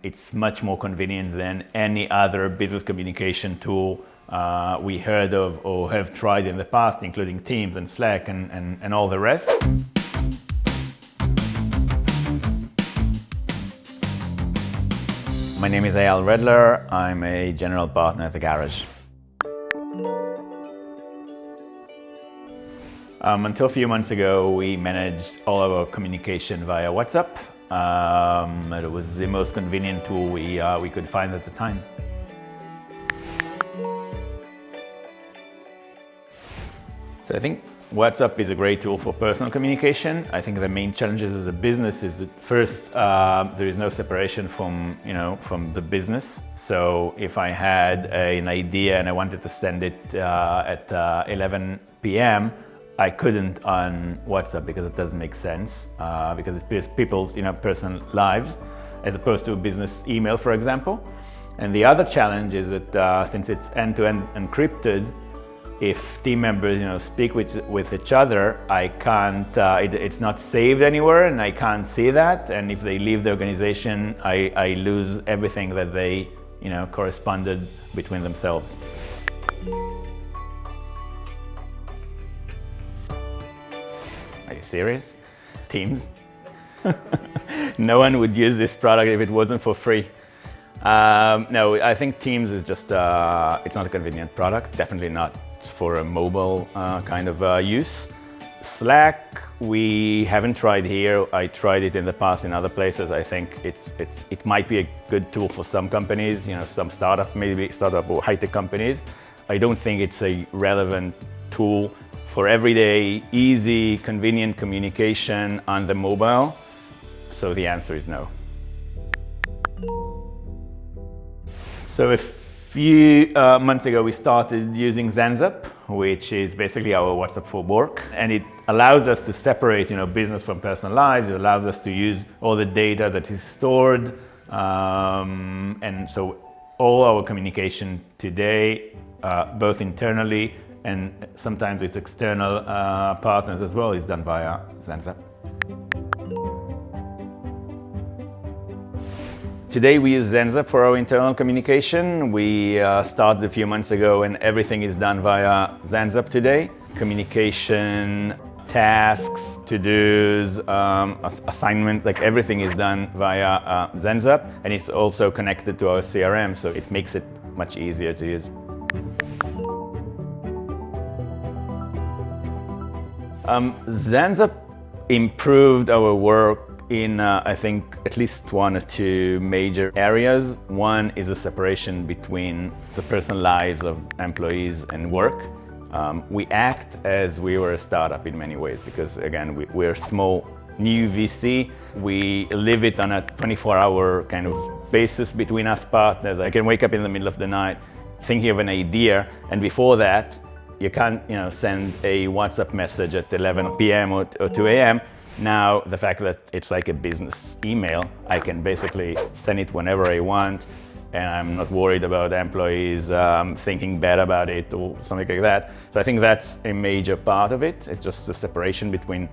It's much more convenient than any other business communication tool we heard of or have tried in the past, including Teams and Slack and all the rest. My name is Eyal Redler. I'm a general partner at the Garage. Until a few months ago, we managed all of our communication via WhatsApp. It was the most convenient tool we could find at the time. So I think WhatsApp is a great tool for personal communication. I think the main challenges as a business is that first, there is no separation from the business. So if I had an idea and I wanted to send it at 11 p.m., I couldn't on WhatsApp because it doesn't make sense, because it's people's personal lives as opposed to a business email, for example. And the other challenge is that since it's end-to-end encrypted, if team members speak with each other, I can't. It's not saved anywhere, and I can't see that. And if they leave the organization, I lose everything that they corresponded between themselves. Are you serious? Teams? No one would use this product if it wasn't for free. No, I think Teams is just, it's not a convenient product, definitely not for a mobile kind of use. Slack, we haven't tried here. I tried it in the past in other places. I think it might be a good tool for some companies, some startup or high-tech companies. I don't think it's a relevant tool for everyday, easy, convenient communication on the mobile. So the answer is no. So a few months ago, we started using Zenzap, which is basically our WhatsApp for work. And it allows us to separate business from personal lives. It allows us to use all the data that is stored. And so all our communication today, both internally and sometimes with external partners as well, is done via Zenzap. Today we use Zenzap for our internal communication. We started a few months ago and everything is done via Zenzap today. Communication, tasks, to-dos, assignments, like everything is done via Zenzap, and it's also connected to our CRM, so it makes it much easier to use. Zenzap improved our work in, I think, at least one or two major areas. One is a separation between the personal lives of employees and work. We act as we were a startup in many ways because, again, we're a small, new VC. We live it on a 24-hour kind of basis between us partners. I can wake up in the middle of the night thinking of an idea, and before that, you can't send a WhatsApp message at 11 p.m. or 2 a.m. Now, the fact that it's like a business email, I can basically send it whenever I want, and I'm not worried about employees thinking bad about it or something like that. So I think that's a major part of it. It's just the separation between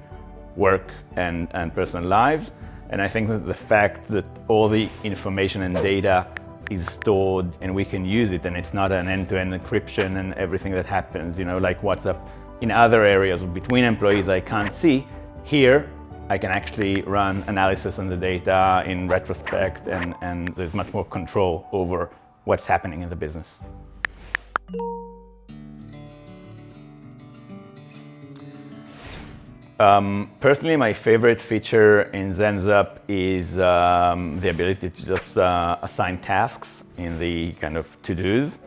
work and personal lives. And I think that the fact that all the information and data is stored and we can use it, and it's not an end-to-end encryption and everything that happens, like WhatsApp in other areas between employees I can't see. Here, I can actually run analysis on the data in retrospect, and there's much more control over what's happening in the business. Personally, my favorite feature in Zenzap is the ability to just assign tasks in the kind of to-dos.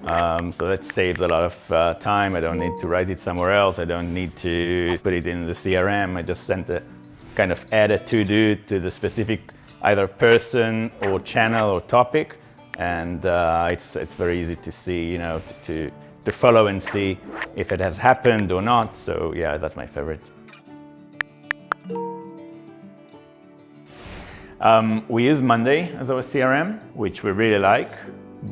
So that saves a lot of time. I don't need to write it somewhere else. I don't need to put it in the CRM. I just add a to-do to the specific either person or channel or topic, and it's very easy to see, to follow and see if it has happened or not. So yeah, that's my favorite. We use Monday as our CRM, which we really like,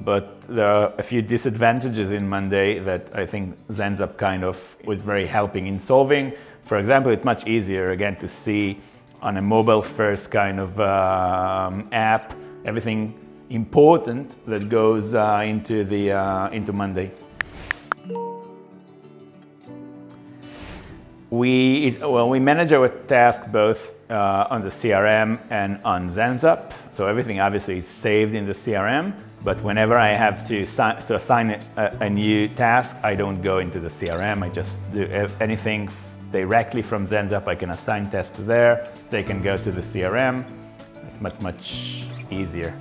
but there are a few disadvantages in Monday that I think Zenzap kind of was very helping in solving. For example, it's much easier, again, to see on a mobile-first kind of app everything important that goes into Monday. We manage our task both on the CRM and on Zenzap. So everything obviously is saved in the CRM, but whenever I have to assign a new task, I don't go into the CRM. I just do anything directly from Zenzap. I can assign tasks there. They can go to the CRM. It's much easier.